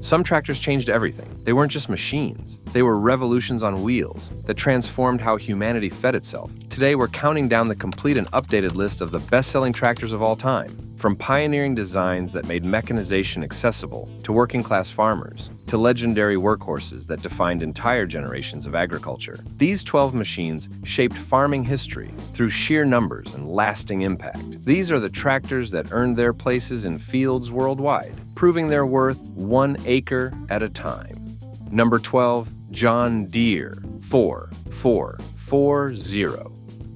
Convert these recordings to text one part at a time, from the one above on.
Some tractors changed everything. They weren't just machines. They were revolutions on wheels that transformed how humanity fed itself. Today, we're counting down the complete and updated list of the best-selling tractors of all time. From pioneering designs that made mechanization accessible to working-class farmers, to legendary workhorses that defined entire generations of agriculture. These 12 machines shaped farming history through sheer numbers and lasting impact. These are the tractors that earned their places in fields worldwide, proving their worth 1 acre at a time. Number 12, John Deere 4440.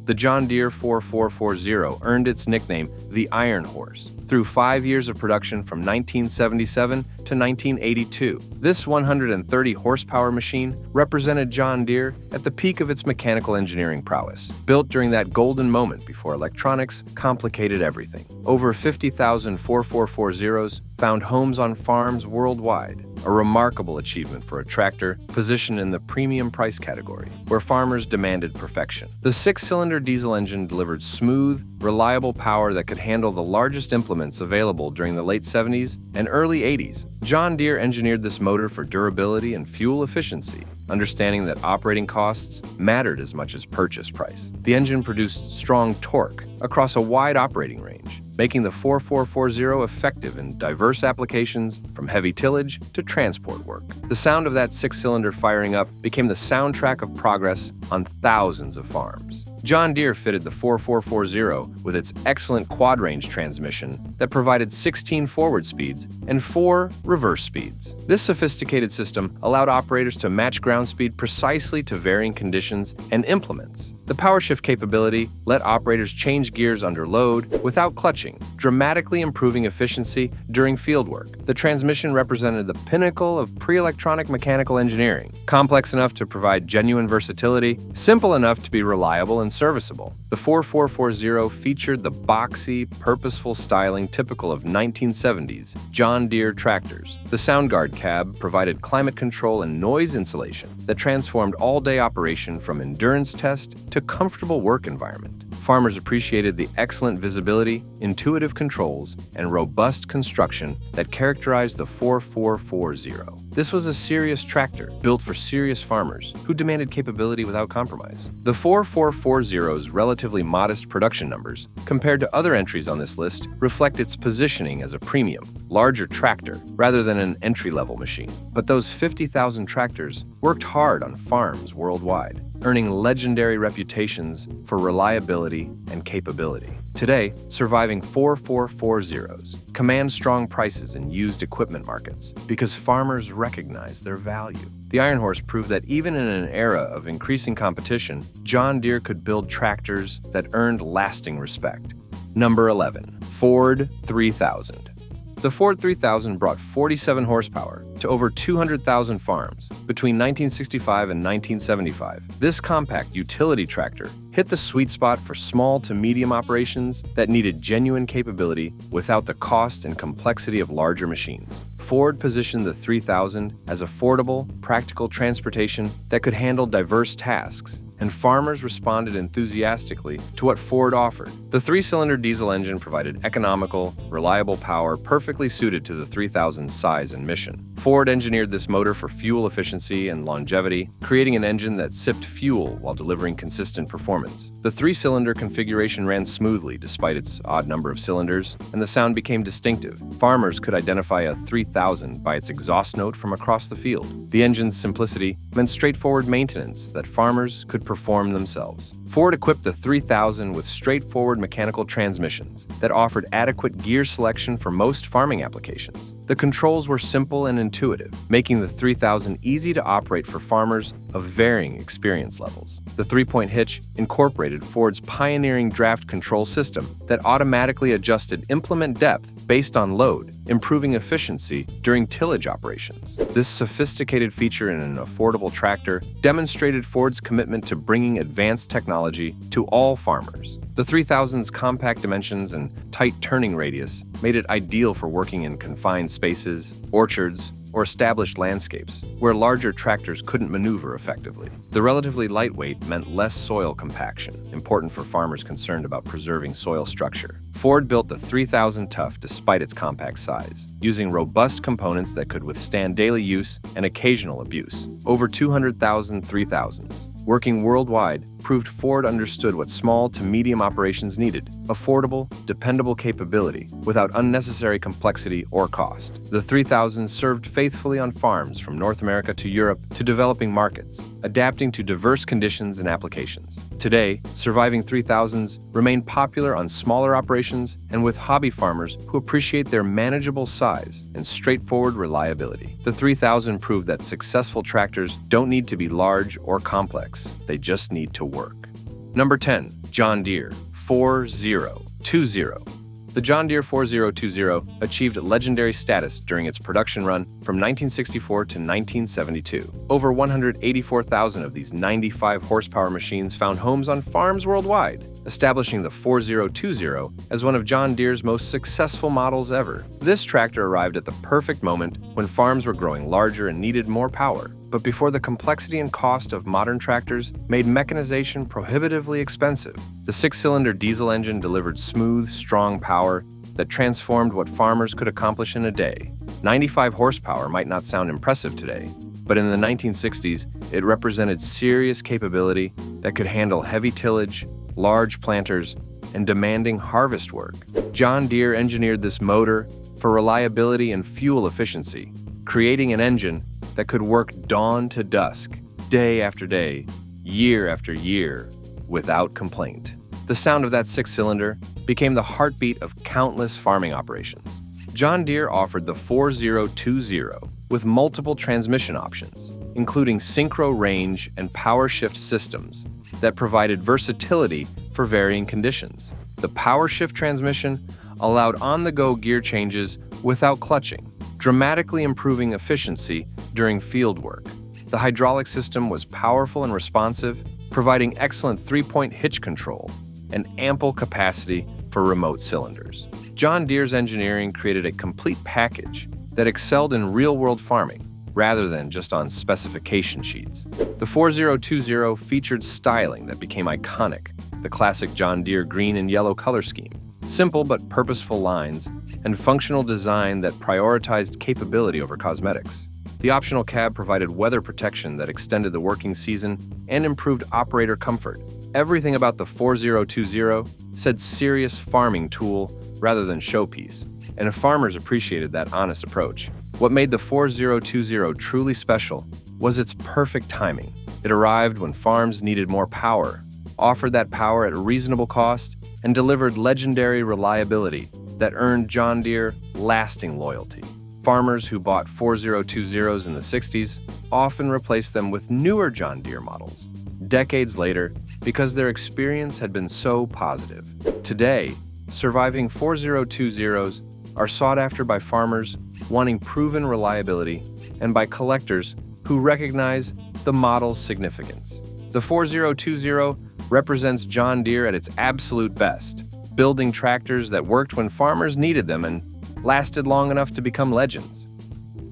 The John Deere 4440 earned its nickname, the Iron Horse, through 5 years of production from 1977 to 1982. This 130 horsepower machine represented John Deere at the peak of its mechanical engineering prowess, built during that golden moment before electronics complicated everything. Over 50,000 4440s found homes on farms worldwide, a remarkable achievement for a tractor positioned in the premium price category, where farmers demanded perfection. The 6-cylinder diesel engine delivered smooth, reliable power that could handle the largest implements available during the late 70s and early 80s. John Deere engineered this motor for durability and fuel efficiency, understanding that operating costs mattered as much as purchase price. The engine produced strong torque across a wide operating range, making the 4440 effective in diverse applications from heavy tillage to transport work. The sound of that 6-cylinder firing up became the soundtrack of progress on thousands of farms. John Deere fitted the 4440 with its excellent quad-range transmission that provided 16 forward speeds and 4 reverse speeds. This sophisticated system allowed operators to match ground speed precisely to varying conditions and implements. The power shift capability let operators change gears under load without clutching, dramatically improving efficiency during fieldwork. The transmission represented the pinnacle of pre-electronic mechanical engineering, complex enough to provide genuine versatility, simple enough to be reliable and serviceable. The 4440 featured the boxy, purposeful styling typical of 1970s John Deere tractors. The SoundGuard cab provided climate control and noise insulation that transformed all-day operation from endurance test to comfortable work environment. Farmers appreciated the excellent visibility, intuitive controls, and robust construction that characterized the 4440. This was a serious tractor built for serious farmers who demanded capability without compromise. The 4440's relatively modest production numbers, compared to other entries on this list, reflect its positioning as a premium, larger tractor rather than an entry-level machine. But those 50,000 tractors worked hard on farms worldwide, earning legendary reputations for reliability and capability. Today, surviving 4440s command strong prices in used equipment markets because farmers recognize their value. The Iron Horse proved that even in an era of increasing competition, John Deere could build tractors that earned lasting respect. Number 11. Ford 3000. The Ford 3000 brought 47 horsepower to over 200,000 farms between 1965 and 1975. This compact utility tractor hit the sweet spot for small to medium operations that needed genuine capability without the cost and complexity of larger machines. Ford positioned the 3000 as affordable, practical transportation that could handle diverse tasks, and farmers responded enthusiastically to what Ford offered. The 3-cylinder diesel engine provided economical, reliable power perfectly suited to the 3000's size and mission. Ford engineered this motor for fuel efficiency and longevity, creating an engine that sipped fuel while delivering consistent performance. The 3-cylinder configuration ran smoothly despite its odd number of cylinders, and the sound became distinctive. Farmers could identify a 3000 by its exhaust note from across the field. The engine's simplicity meant straightforward maintenance that farmers could perform themselves. Ford equipped the 3000 with straightforward mechanical transmissions that offered adequate gear selection for most farming applications. The controls were simple and intuitive, making the 3000 easy to operate for farmers of varying experience levels. The 3-point hitch incorporated Ford's pioneering draft control system that automatically adjusted implement depth based on load, improving efficiency during tillage operations. This sophisticated feature in an affordable tractor demonstrated Ford's commitment to bringing advanced technology to all farmers. The 3000's compact dimensions and tight turning radius made it ideal for working in confined spaces, orchards, or established landscapes where larger tractors couldn't maneuver effectively. The relatively lightweight meant less soil compaction, important for farmers concerned about preserving soil structure. Ford built the 3000 Tough despite its compact size, using robust components that could withstand daily use and occasional abuse. Over 200,000 3000s. Working worldwide proved Ford understood what small to medium operations needed: affordable, dependable capability without unnecessary complexity or cost. The 3000s served faithfully on farms from North America to Europe to developing markets, adapting to diverse conditions and applications. Today, surviving 3000s remain popular on smaller operations and with hobby farmers who appreciate their manageable size and straightforward reliability. The 3000 proved that successful tractors don't need to be large or complex. They just need to work. Number 10. John Deere 4020. The John Deere 4020 achieved legendary status during its production run from 1964 to 1972. Over 184,000 of these 95 horsepower machines found homes on farms worldwide, establishing the 4020 as one of John Deere's most successful models ever. This tractor arrived at the perfect moment when farms were growing larger and needed more power, but before the complexity and cost of modern tractors made mechanization prohibitively expensive. The six-cylinder diesel engine delivered smooth, strong power that transformed what farmers could accomplish in a day. 95 horsepower might not sound impressive today, but in the 1960s, it represented serious capability that could handle heavy tillage, large planters, and demanding harvest work. John Deere engineered this motor for reliability and fuel efficiency, creating an engine that could work dawn to dusk, day after day, year after year, without complaint. The sound of that six-cylinder became the heartbeat of countless farming operations. John Deere offered the 4020 with multiple transmission options, including synchro range and power shift systems that provided versatility for varying conditions. The power shift transmission allowed on-the-go gear changes without clutching, dramatically improving efficiency during field work. The hydraulic system was powerful and responsive, providing excellent three-point hitch control and ample capacity for remote cylinders. John Deere's engineering created a complete package that excelled in real-world farming rather than just on specification sheets. The 4020 featured styling that became iconic: the classic John Deere green and yellow color scheme, simple but purposeful lines, and functional design that prioritized capability over cosmetics. The optional cab provided weather protection that extended the working season and improved operator comfort. Everything about the 4020 said serious farming tool rather than showpiece, and farmers appreciated that honest approach. What made the 4020 truly special was its perfect timing. It arrived when farms needed more power, offered that power at a reasonable cost, and delivered legendary reliability that earned John Deere lasting loyalty. Farmers who bought 4020s in the 60s often replaced them with newer John Deere models decades later because their experience had been so positive. Today, surviving 4020s are sought after by farmers wanting proven reliability and by collectors who recognize the model's significance. The 4020 represents John Deere at its absolute best, building tractors that worked when farmers needed them and lasted long enough to become legends.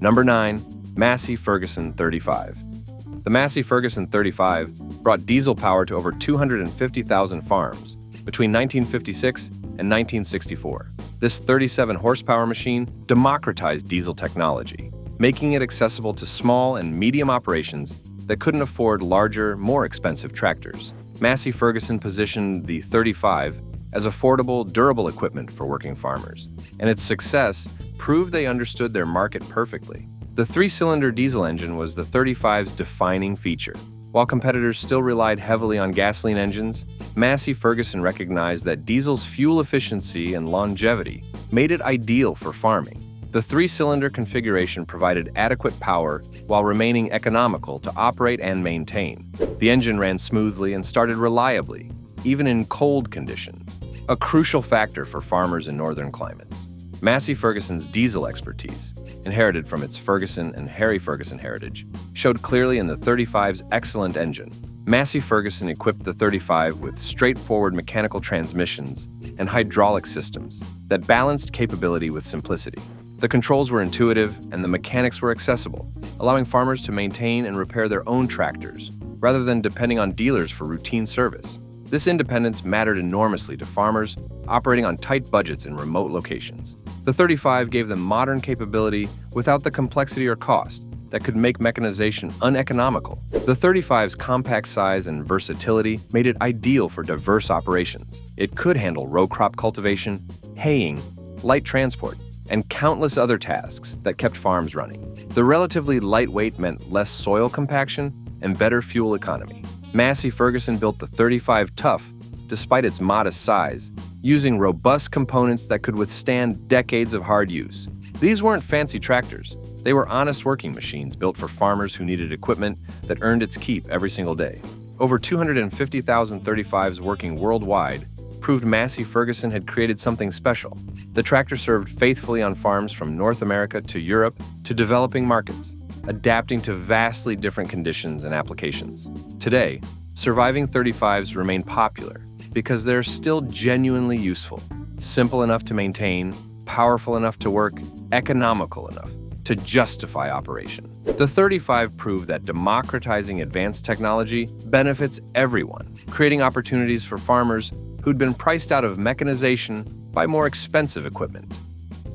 Number 9. Massey Ferguson 35. The Massey Ferguson 35 brought diesel power to over 250,000 farms between 1956 and 1964. This 37-horsepower machine democratized diesel technology, making it accessible to small and medium operations that couldn't afford larger, more expensive tractors. Massey Ferguson positioned the 35 as affordable, durable equipment for working farmers, and its success proved they understood their market perfectly. The three-cylinder diesel engine was the 35's defining feature. While competitors still relied heavily on gasoline engines, Massey Ferguson recognized that diesel's fuel efficiency and longevity made it ideal for farming. The three-cylinder configuration provided adequate power while remaining economical to operate and maintain. The engine ran smoothly and started reliably, even in cold conditions, a crucial factor for farmers in northern climates. Massey Ferguson's diesel expertise, inherited from its Ferguson and Harry Ferguson heritage, showed clearly in the 35's excellent engine. Massey Ferguson equipped the 35 with straightforward mechanical transmissions and hydraulic systems that balanced capability with simplicity. The controls were intuitive and the mechanics were accessible, allowing farmers to maintain and repair their own tractors, rather than depending on dealers for routine service. This independence mattered enormously to farmers operating on tight budgets in remote locations. The 35 gave them modern capability without the complexity or cost that could make mechanization uneconomical. The 35's compact size and versatility made it ideal for diverse operations. It could handle row crop cultivation, haying, light transport, and countless other tasks that kept farms running. The relatively lightweight meant less soil compaction and better fuel economy. Massey Ferguson built the 35 tough despite its modest size, using robust components that could withstand decades of hard use. These weren't fancy tractors. They were honest working machines built for farmers who needed equipment that earned its keep every single day. Over 250,000 35s working worldwide proved Massey Ferguson had created something special. The tractor served faithfully on farms from North America to Europe to developing markets, adapting to vastly different conditions and applications. Today, surviving 35s remain popular because they're still genuinely useful, simple enough to maintain, powerful enough to work, economical enough to justify operation. The 35 proved that democratizing advanced technology benefits everyone, creating opportunities for farmers who'd been priced out of mechanization by more expensive equipment.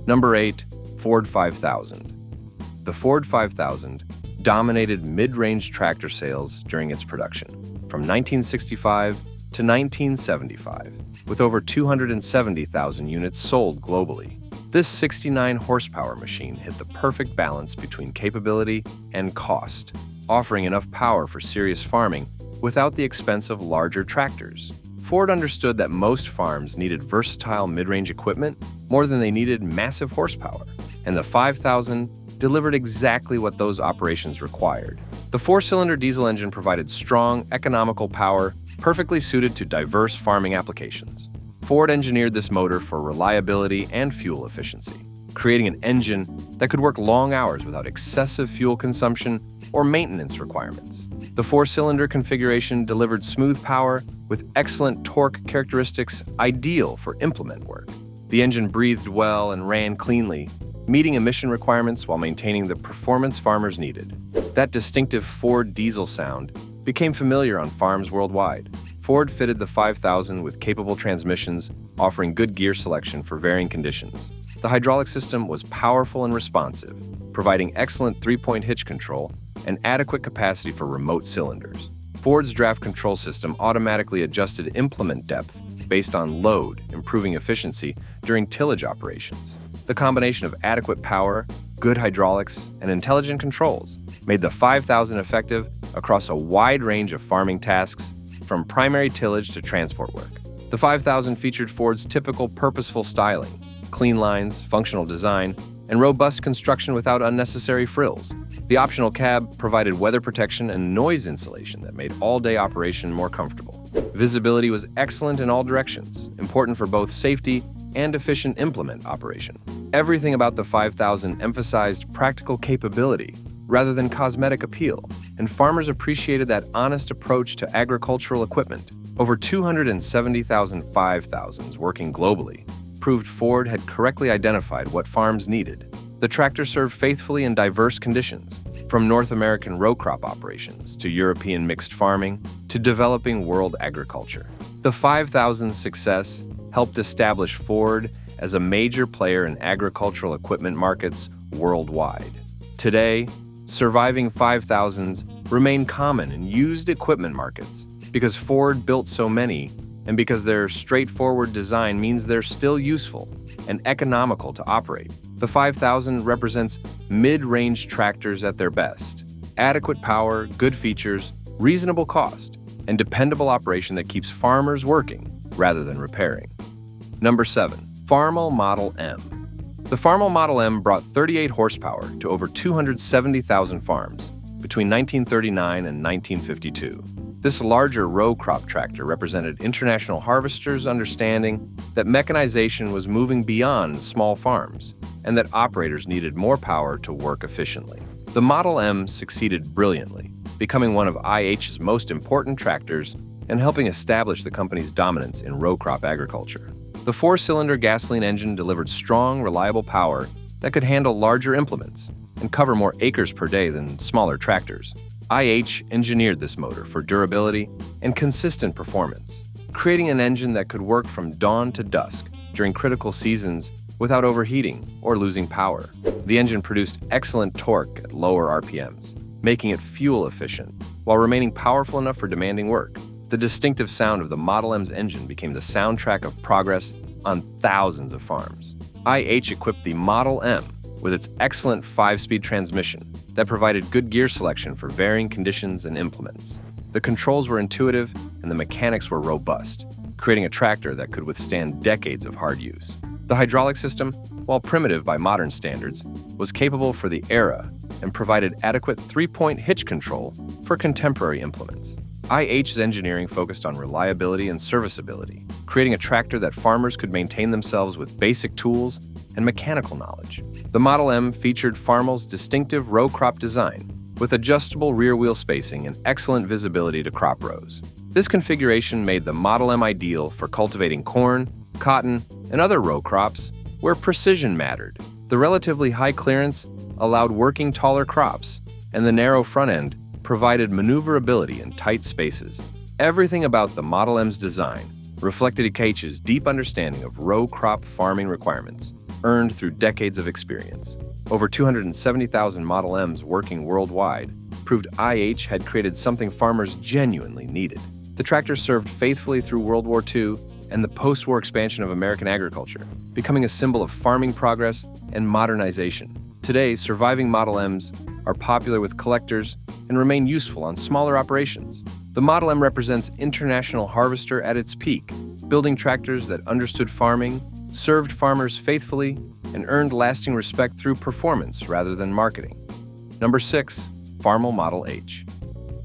Number 8, Ford 5000. The Ford 5000 dominated mid-range tractor sales during its production, from 1965 to 1975, with over 270,000 units sold globally. This 69 horsepower machine hit the perfect balance between capability and cost, offering enough power for serious farming without the expense of larger tractors. Ford understood that most farms needed versatile mid-range equipment more than they needed massive horsepower, and the 5000 delivered exactly what those operations required. The four-cylinder diesel engine provided strong, economical power perfectly suited to diverse farming applications. Ford engineered this motor for reliability and fuel efficiency, creating an engine that could work long hours without excessive fuel consumption or maintenance requirements. The four-cylinder configuration delivered smooth power with excellent torque characteristics ideal for implement work. The engine breathed well and ran cleanly, meeting emission requirements while maintaining the performance farmers needed. That distinctive Ford diesel sound became familiar on farms worldwide. Ford fitted the 5000 with capable transmissions, offering good gear selection for varying conditions. The hydraulic system was powerful and responsive, providing excellent three-point hitch control and adequate capacity for remote cylinders. Ford's draft control system automatically adjusted implement depth based on load, improving efficiency during tillage operations. The combination of adequate power, good hydraulics, and intelligent controls made the 5000 effective across a wide range of farming tasks, from primary tillage to transport work. The 5000 featured Ford's typical purposeful styling, clean lines, functional design, and robust construction without unnecessary frills. The optional cab provided weather protection and noise insulation that made all-day operation more comfortable. Visibility was excellent in all directions, important for both safety and efficient implement operation. Everything about the 5000 emphasized practical capability rather than cosmetic appeal, and farmers appreciated that honest approach to agricultural equipment. Over 270,000 5000s working globally proved Ford had correctly identified what farms needed. The tractor served faithfully in diverse conditions, from North American row crop operations to European mixed farming to developing world agriculture. The 5000's success helped establish Ford as a major player in agricultural equipment markets worldwide. Today, surviving 5000s remain common in used equipment markets because Ford built so many and because their straightforward design means they're still useful and economical to operate. The 5000 represents mid-range tractors at their best. Adequate power, good features, reasonable cost, and dependable operation that keeps farmers working rather than repairing. Number 7. Farmall Model M. The Farmall Model M brought 38 horsepower to over 270,000 farms between 1939 and 1952. This larger row crop tractor represented international harvesters' understanding that mechanization was moving beyond small farms and that operators needed more power to work efficiently. The Model M succeeded brilliantly, becoming one of IH's most important tractors and helping establish the company's dominance in row crop agriculture. The four-cylinder gasoline engine delivered strong, reliable power that could handle larger implements and cover more acres per day than smaller tractors. IH engineered this motor for durability and consistent performance, creating an engine that could work from dawn to dusk during critical seasons without overheating or losing power. The engine produced excellent torque at lower RPMs, making it fuel efficient while remaining powerful enough for demanding work. The distinctive sound of the Model M's engine became the soundtrack of progress on thousands of farms. IH equipped the Model M with its excellent 5-speed transmission that provided good gear selection for varying conditions and implements. The controls were intuitive and the mechanics were robust, creating a tractor that could withstand decades of hard use. The hydraulic system, while primitive by modern standards, was capable for the era and provided adequate 3-point hitch control for contemporary implements. IH's engineering focused on reliability and serviceability, creating a tractor that farmers could maintain themselves with basic tools and mechanical knowledge. The Model M featured Farmall's distinctive row crop design, with adjustable rear wheel spacing and excellent visibility to crop rows. This configuration made the Model M ideal for cultivating corn, cotton, and other row crops where precision mattered. The relatively high clearance allowed working taller crops, and the narrow front end provided maneuverability in tight spaces. Everything about the Model M's design reflected IH's deep understanding of row crop farming requirements, earned through decades of experience. Over 270,000 Model M's working worldwide proved IH had created something farmers genuinely needed. The tractor served faithfully through World War II and the post-war expansion of American agriculture, becoming a symbol of farming progress and modernization. Today, surviving Model M's are popular with collectors and remain useful on smaller operations. The Model M represents international harvester at its peak, building tractors that understood farming, served farmers faithfully, and earned lasting respect through performance rather than marketing. Number 6. Farmall Model H.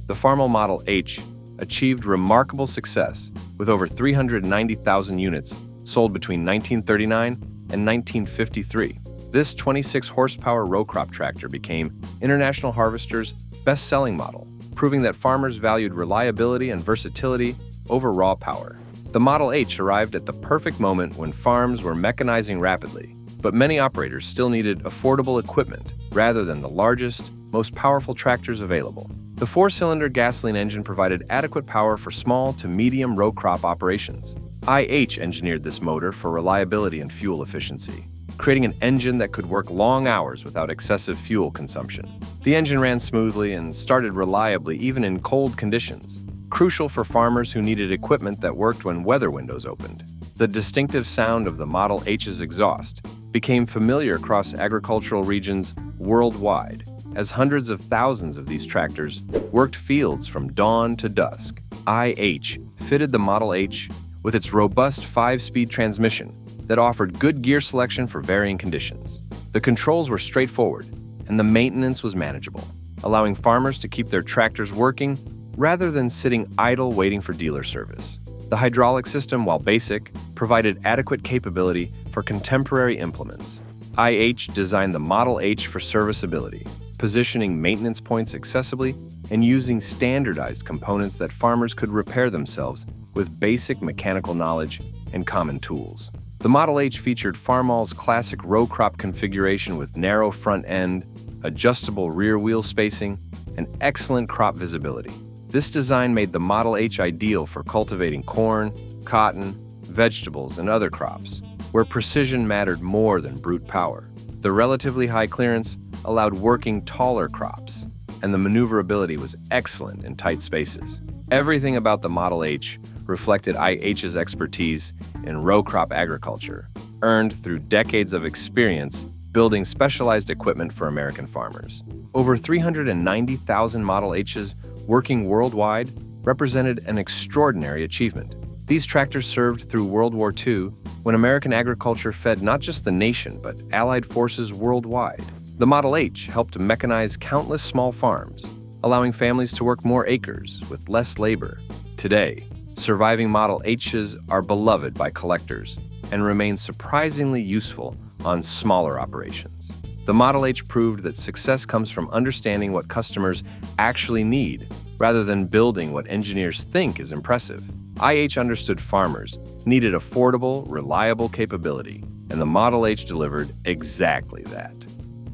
The Farmall Model H achieved remarkable success with over 390,000 units sold between 1939 and 1953. This 26-horsepower row crop tractor became International Harvester's best-selling model, proving that farmers valued reliability and versatility over raw power. The Model H arrived at the perfect moment when farms were mechanizing rapidly, but many operators still needed affordable equipment rather than the largest, most powerful tractors available. The 4-cylinder gasoline engine provided adequate power for small to medium row crop operations. IH engineered this motor for reliability and fuel efficiency, creating an engine that could work long hours without excessive fuel consumption. The engine ran smoothly and started reliably even in cold conditions, crucial for farmers who needed equipment that worked when weather windows opened. The distinctive sound of the Model H's exhaust became familiar across agricultural regions worldwide, as hundreds of thousands of these tractors worked fields from dawn to dusk. IH fitted the Model H with its robust 5-speed transmission that offered good gear selection for varying conditions. The controls were straightforward, and the maintenance was manageable, allowing farmers to keep their tractors working rather than sitting idle waiting for dealer service. The hydraulic system, while basic, provided adequate capability for contemporary implements. IH designed the Model H for serviceability, positioning maintenance points accessibly and using standardized components that farmers could repair themselves with basic mechanical knowledge and common tools. The Model H featured Farmall's classic row crop configuration with narrow front end, adjustable rear wheel spacing, and excellent crop visibility. This design made the Model H ideal for cultivating corn, cotton, vegetables, and other crops, where precision mattered more than brute power. The relatively high clearance allowed working taller crops, and the maneuverability was excellent in tight spaces. Everything about the Model H reflected IH's expertise in row crop agriculture, earned through decades of experience building specialized equipment for American farmers. Over 390,000 Model H's working worldwide represented an extraordinary achievement. These tractors served through World War II, when American agriculture fed not just the nation but Allied forces worldwide. The Model H helped mechanize countless small farms, allowing families to work more acres with less labor. Today, surviving Model H's are beloved by collectors and remain surprisingly useful on smaller operations. The Model H proved that success comes from understanding what customers actually need, rather than building what engineers think is impressive. IH understood farmers needed affordable, reliable capability, and the Model H delivered exactly that.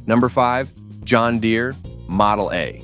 Number 5. John Deere Model A.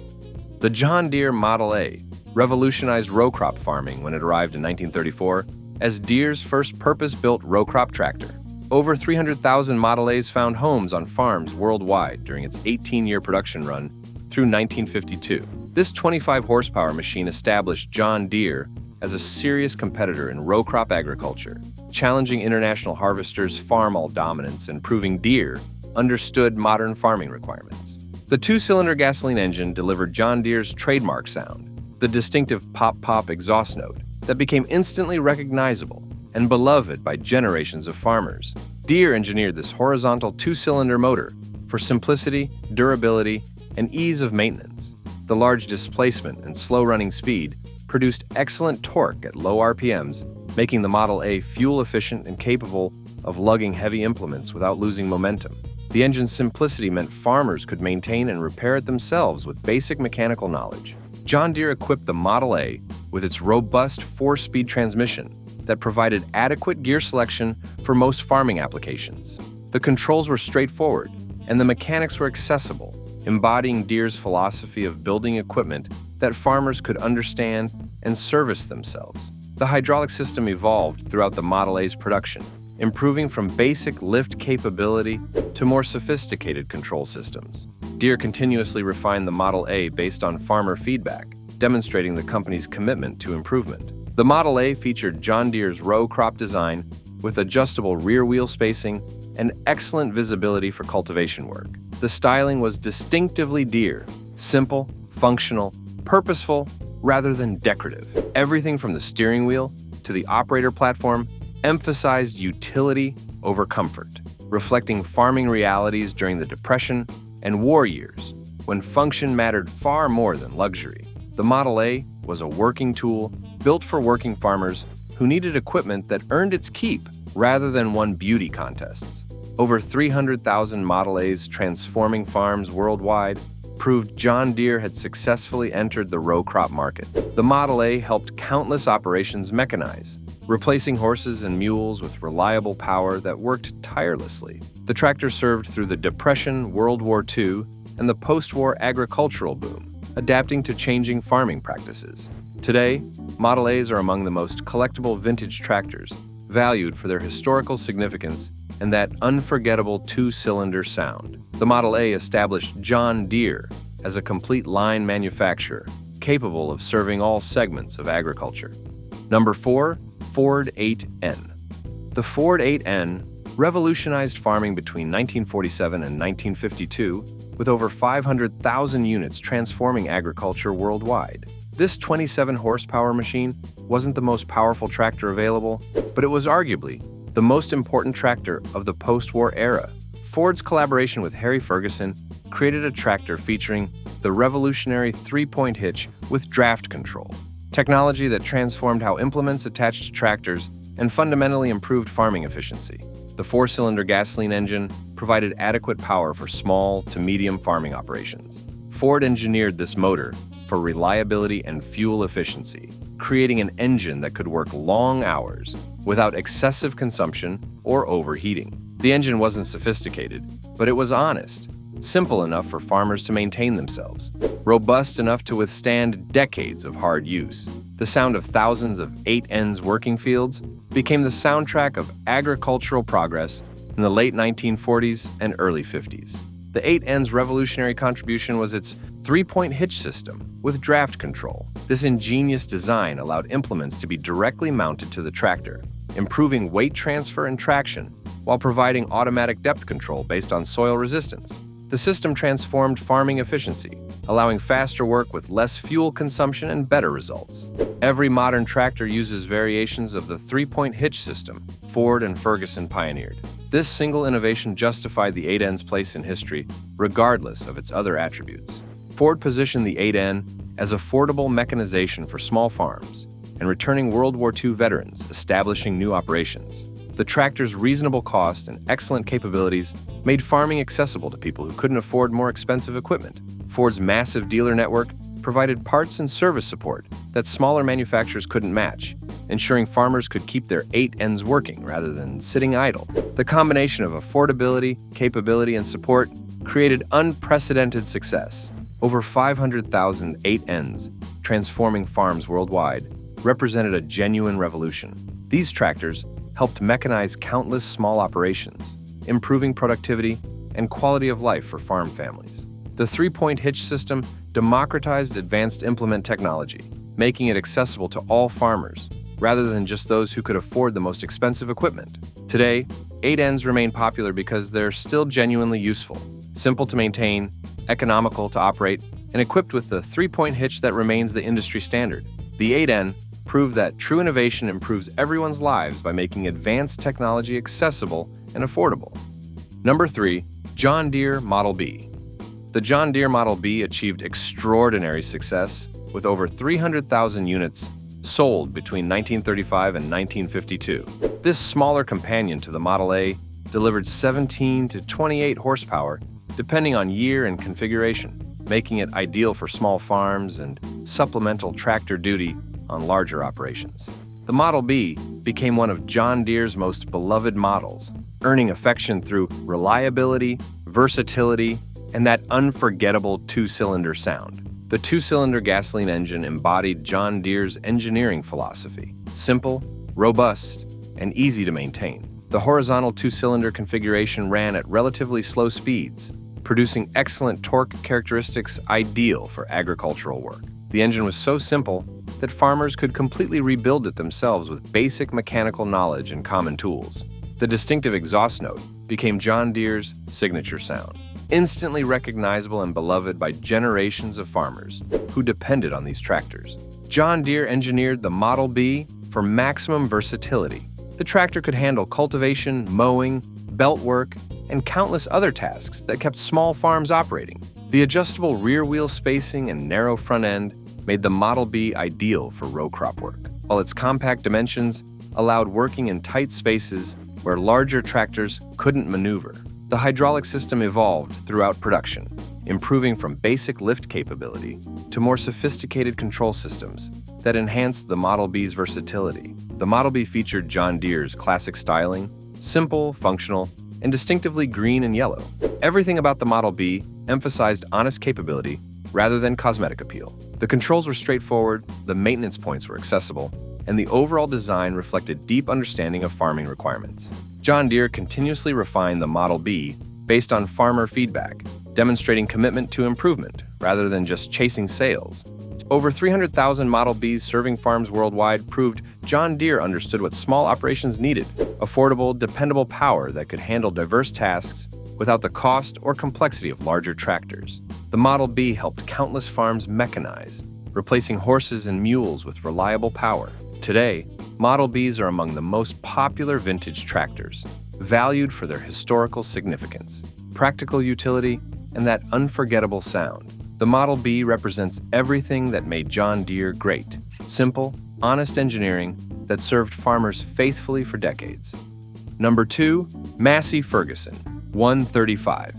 The John Deere Model A revolutionized row crop farming when it arrived in 1934 as Deere's first purpose-built row crop tractor. Over 300,000 Model A's found homes on farms worldwide during its 18-year production run through 1952. This 25-horsepower machine established John Deere as a serious competitor in row crop agriculture, challenging international harvesters' Farmall dominance and proving Deere understood modern farming requirements. The two-cylinder gasoline engine delivered John Deere's trademark sound, the distinctive pop-pop exhaust note that became instantly recognizable and beloved by generations of farmers. Deere engineered this horizontal two-cylinder motor for simplicity, durability, and ease of maintenance. The large displacement and slow-running speed produced excellent torque at low RPMs, making the Model A fuel-efficient and capable of lugging heavy implements without losing momentum. The engine's simplicity meant farmers could maintain and repair it themselves with basic mechanical knowledge. John Deere equipped the Model A with its robust 4-speed transmission that provided adequate gear selection for most farming applications. The controls were straightforward, and the mechanics were accessible, embodying Deere's philosophy of building equipment that farmers could understand and service themselves. The hydraulic system evolved throughout the Model A's production, improving from basic lift capability to more sophisticated control systems. Deere continuously refined the Model A based on farmer feedback, demonstrating the company's commitment to improvement. The Model A featured John Deere's row crop design with adjustable rear wheel spacing and excellent visibility for cultivation work. The styling was distinctively Deere, simple, functional, purposeful, rather than decorative. Everything from the steering wheel to the operator platform emphasized utility over comfort, reflecting farming realities during the Depression and war years, when function mattered far more than luxury. The Model A was a working tool built for working farmers who needed equipment that earned its keep rather than won beauty contests. Over 300,000 Model A's transforming farms worldwide proved John Deere had successfully entered the row crop market. The Model A helped countless operations mechanize, replacing horses and mules with reliable power that worked tirelessly. The tractor served through the Depression, World War II, and the post-war agricultural boom, adapting to changing farming practices. Today, Model A's are among the most collectible vintage tractors, valued for their historical significance and that unforgettable two-cylinder sound. The Model A established John Deere as a complete line manufacturer, capable of serving all segments of agriculture. Number 4. Ford 8N. The Ford 8N revolutionized farming between 1947 and 1952, with over 500,000 units transforming agriculture worldwide. This 27-horsepower machine wasn't the most powerful tractor available, but it was arguably the most important tractor of the post-war era. Ford's collaboration with Massey Ferguson created a tractor featuring the revolutionary 3-point hitch with draft control, technology that transformed how implements attached to tractors and fundamentally improved farming efficiency. The 4-cylinder gasoline engine provided adequate power for small to medium farming operations. Ford engineered this motor for reliability and fuel efficiency, creating an engine that could work long hours without excessive consumption or overheating. The engine wasn't sophisticated, but it was honest, simple enough for farmers to maintain themselves, robust enough to withstand decades of hard use. The sound of thousands of 8N's working fields became the soundtrack of agricultural progress in the late 1940s and early 50s. The 8N's revolutionary contribution was its 3-point hitch system with draft control. This ingenious design allowed implements to be directly mounted to the tractor, improving weight transfer and traction while providing automatic depth control based on soil resistance. The system transformed farming efficiency, allowing faster work with less fuel consumption and better results. Every modern tractor uses variations of the 3-point hitch system Ford and Ferguson pioneered. This single innovation justified the 8N's place in history, regardless of its other attributes. Ford positioned the 8N as affordable mechanization for small farms and returning World War II veterans establishing new operations. The tractor's reasonable cost and excellent capabilities made farming accessible to people who couldn't afford more expensive equipment. Ford's massive dealer network provided parts and service support that smaller manufacturers couldn't match, ensuring farmers could keep their 8 ends working rather than sitting idle. The combination of affordability, capability, and support created unprecedented success. Over 500,000 8 ends, transforming farms worldwide, represented a genuine revolution. These tractors helped mechanize countless small operations, improving productivity and quality of life for farm families. The 3-point hitch system democratized advanced implement technology, making it accessible to all farmers, rather than just those who could afford the most expensive equipment. Today, 8 ends remain popular because they're still genuinely useful, simple to maintain, economical to operate, and equipped with the 3-point hitch that remains the industry standard. The 8N proved that true innovation improves everyone's lives by making advanced technology accessible and affordable. Number 3. John Deere Model B. The John Deere Model B achieved extraordinary success with over 300,000 units sold between 1935 and 1952. This smaller companion to the Model A delivered 17 to 28 horsepower depending on year and configuration, making it ideal for small farms and supplemental tractor duty on larger operations. The Model B became one of John Deere's most beloved models, earning affection through reliability, versatility, and that unforgettable 2-cylinder sound. The 2-cylinder gasoline engine embodied John Deere's engineering philosophy: simple, robust, and easy to maintain. The horizontal 2-cylinder configuration ran at relatively slow speeds, producing excellent torque characteristics ideal for agricultural work. The engine was so simple that farmers could completely rebuild it themselves with basic mechanical knowledge and common tools. The distinctive exhaust note became John Deere's signature sound, instantly recognizable and beloved by generations of farmers who depended on these tractors. John Deere engineered the Model B for maximum versatility. The tractor could handle cultivation, mowing, belt work, and countless other tasks that kept small farms operating. The adjustable rear wheel spacing and narrow front end made the Model B ideal for row crop work, while its compact dimensions allowed working in tight spaces where larger tractors couldn't maneuver. The hydraulic system evolved throughout production, improving from basic lift capability to more sophisticated control systems that enhanced the Model B's versatility. The Model B featured John Deere's classic styling, simple, functional, and distinctively green and yellow. Everything about the Model B emphasized honest capability rather than cosmetic appeal. The controls were straightforward, the maintenance points were accessible, and the overall design reflected deep understanding of farming requirements. John Deere continuously refined the Model B based on farmer feedback, demonstrating commitment to improvement rather than just chasing sales. Over 300,000 Model Bs serving farms worldwide proved John Deere understood what small operations needed: affordable, dependable power that could handle diverse tasks without the cost or complexity of larger tractors. The Model B helped countless farms mechanize, replacing horses and mules with reliable power. Today, Model Bs are among the most popular vintage tractors, valued for their historical significance, practical utility, and that unforgettable sound. The Model B represents everything that made John Deere great: simple, honest engineering that served farmers faithfully for decades. Number 2. Massey Ferguson 135.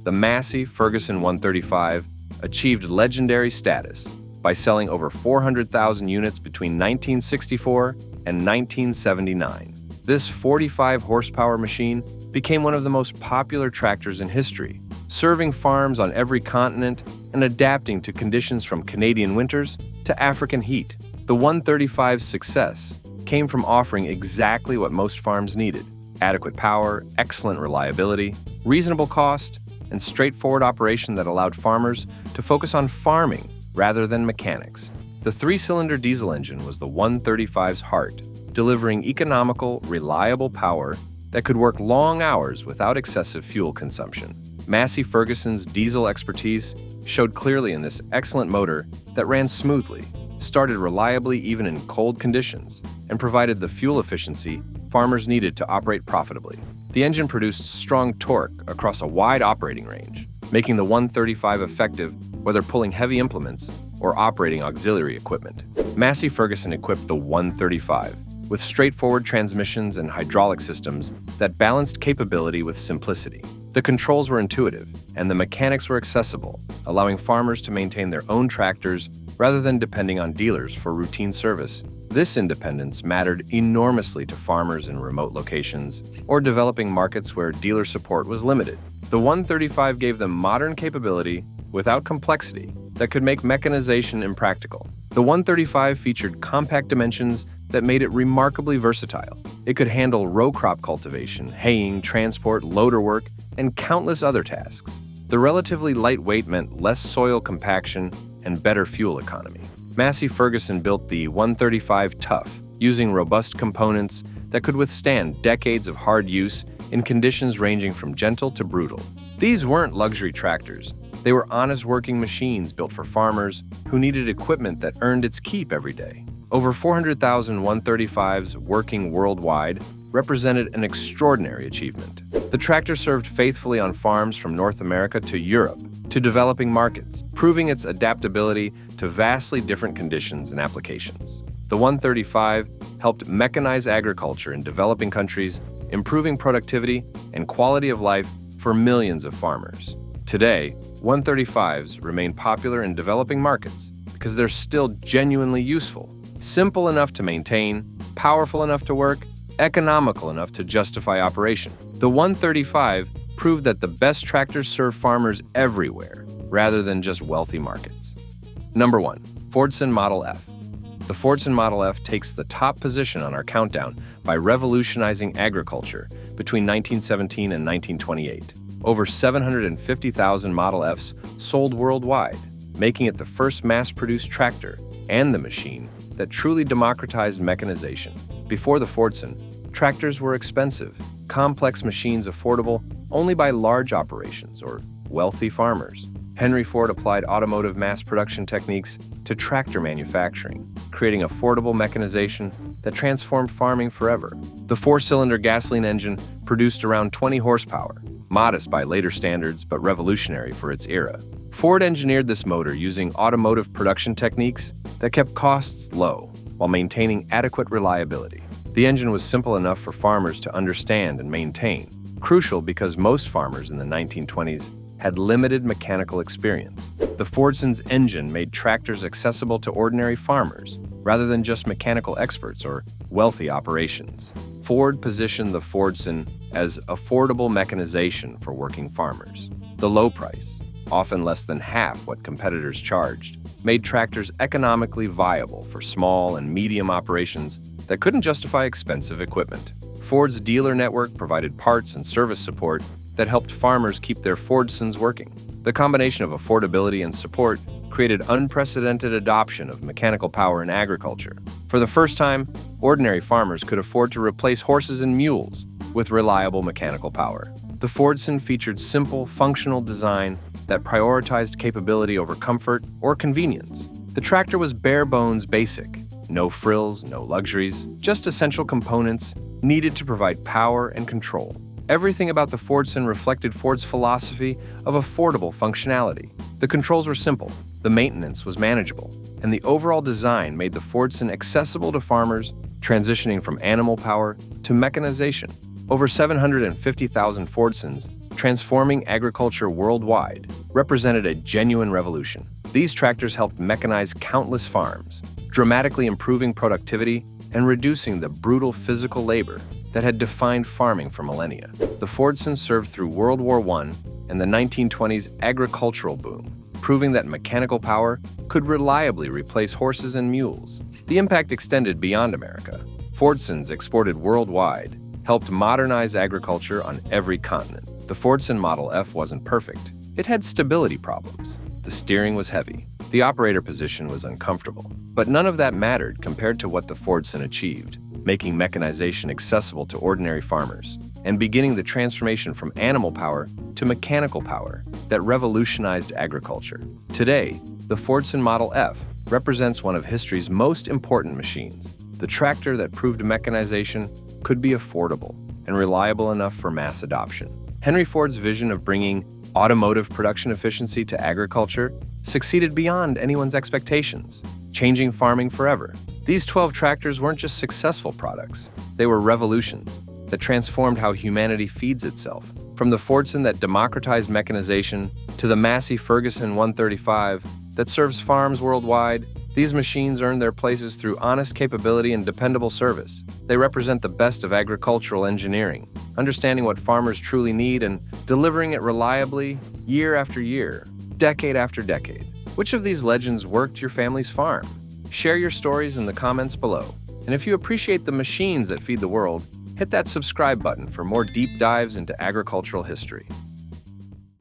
The Massey Ferguson 135 achieved legendary status by selling over 400,000 units between 1964 and 1979. This 45-horsepower machine became one of the most popular tractors in history, serving farms on every continent and adapting to conditions from Canadian winters to African heat. The 135's success came from offering exactly what most farms needed: adequate power, excellent reliability, reasonable cost, and straightforward operation that allowed farmers to focus on farming rather than mechanics. The 3-cylinder diesel engine was the 135's heart, delivering economical, reliable power that could work long hours without excessive fuel consumption. Massey Ferguson's diesel expertise showed clearly in this excellent motor that ran smoothly, started reliably even in cold conditions, and provided the fuel efficiency farmers needed to operate profitably. The engine produced strong torque across a wide operating range, making the 135 effective whether pulling heavy implements or operating auxiliary equipment. Massey Ferguson equipped the 135 with straightforward transmissions and hydraulic systems that balanced capability with simplicity. The controls were intuitive, and the mechanics were accessible, allowing farmers to maintain their own tractors rather than depending on dealers for routine service. This independence mattered enormously to farmers in remote locations or developing markets where dealer support was limited. The 135 gave them modern capability without complexity that could make mechanization impractical. The 135 featured compact dimensions that made it remarkably versatile. It could handle row crop cultivation, haying, transport, loader work, and countless other tasks. The relatively light weight meant less soil compaction and better fuel economy. Massey Ferguson built the 135 Tough, using robust components that could withstand decades of hard use in conditions ranging from gentle to brutal. These weren't luxury tractors. They were honest working machines built for farmers who needed equipment that earned its keep every day. Over 400,000 135s working worldwide represented an extraordinary achievement. The tractor served faithfully on farms from North America to Europe to developing markets, proving its adaptability to vastly different conditions and applications. The 135 helped mechanize agriculture in developing countries, improving productivity and quality of life for millions of farmers. Today, 135s remain popular in developing markets because they're still genuinely useful, simple enough to maintain, powerful enough to work, economical enough to justify operation. The 135 proved that the best tractors serve farmers everywhere, rather than just wealthy markets. Number 1. Fordson Model F. The Fordson Model F takes the top position on our countdown by revolutionizing agriculture between 1917 and 1928. Over 750,000 Model Fs sold worldwide, making it the first mass-produced tractor and the machine that truly democratized mechanization. Before the Fordson, tractors were expensive, complex machines affordable only by large operations or wealthy farmers. Henry Ford applied automotive mass production techniques to tractor manufacturing, creating affordable mechanization that transformed farming forever. The four-cylinder gasoline engine produced around 20 horsepower, modest by later standards but revolutionary for its era. Ford engineered this motor using automotive production techniques that kept costs low while maintaining adequate reliability. The engine was simple enough for farmers to understand and maintain, crucial because most farmers in the 1920s had limited mechanical experience. The Fordson's engine made tractors accessible to ordinary farmers, rather than just mechanical experts or wealthy operations. Ford positioned the Fordson as affordable mechanization for working farmers. The low price, often less than half what competitors charged, made tractors economically viable for small and medium operations that couldn't justify expensive equipment. Ford's dealer network provided parts and service support that helped farmers keep their Fordsons working. The combination of affordability and support created unprecedented adoption of mechanical power in agriculture. For the first time, ordinary farmers could afford to replace horses and mules with reliable mechanical power. The Fordson featured simple, functional design that prioritized capability over comfort or convenience. The tractor was bare-bones basic. No frills, no luxuries, just essential components needed to provide power and control. Everything about the Fordson reflected Ford's philosophy of affordable functionality. The controls were simple, the maintenance was manageable, and the overall design made the Fordson accessible to farmers transitioning from animal power to mechanization. Over 750,000 Fordsons, transforming agriculture worldwide, represented a genuine revolution. These tractors helped mechanize countless farms, dramatically improving productivity and reducing the brutal physical labor that had defined farming for millennia. The Fordson served through World War I and the 1920s agricultural boom, proving that mechanical power could reliably replace horses and mules. The impact extended beyond America. Fordsons exported worldwide, helped modernize agriculture on every continent. The Fordson Model F wasn't perfect. It had stability problems. The steering was heavy. The operator position was uncomfortable. But none of that mattered compared to what the Fordson achieved, making mechanization accessible to ordinary farmers, and beginning the transformation from animal power to mechanical power that revolutionized agriculture. Today, the Fordson Model F represents one of history's most important machines, the tractor that proved mechanization could be affordable and reliable enough for mass adoption. Henry Ford's vision of bringing automotive production efficiency to agriculture succeeded beyond anyone's expectations, changing farming forever. These 12 tractors weren't just successful products, they were revolutions that transformed how humanity feeds itself. From the Fordson that democratized mechanization to the Massey Ferguson 135 that serves farms worldwide, these machines earned their places through honest capability and dependable service. They represent the best of agricultural engineering, understanding what farmers truly need and delivering it reliably year after year, decade after decade. Which of these legends worked your family's farm? Share your stories in the comments below. And if you appreciate the machines that feed the world, hit that subscribe button for more deep dives into agricultural history.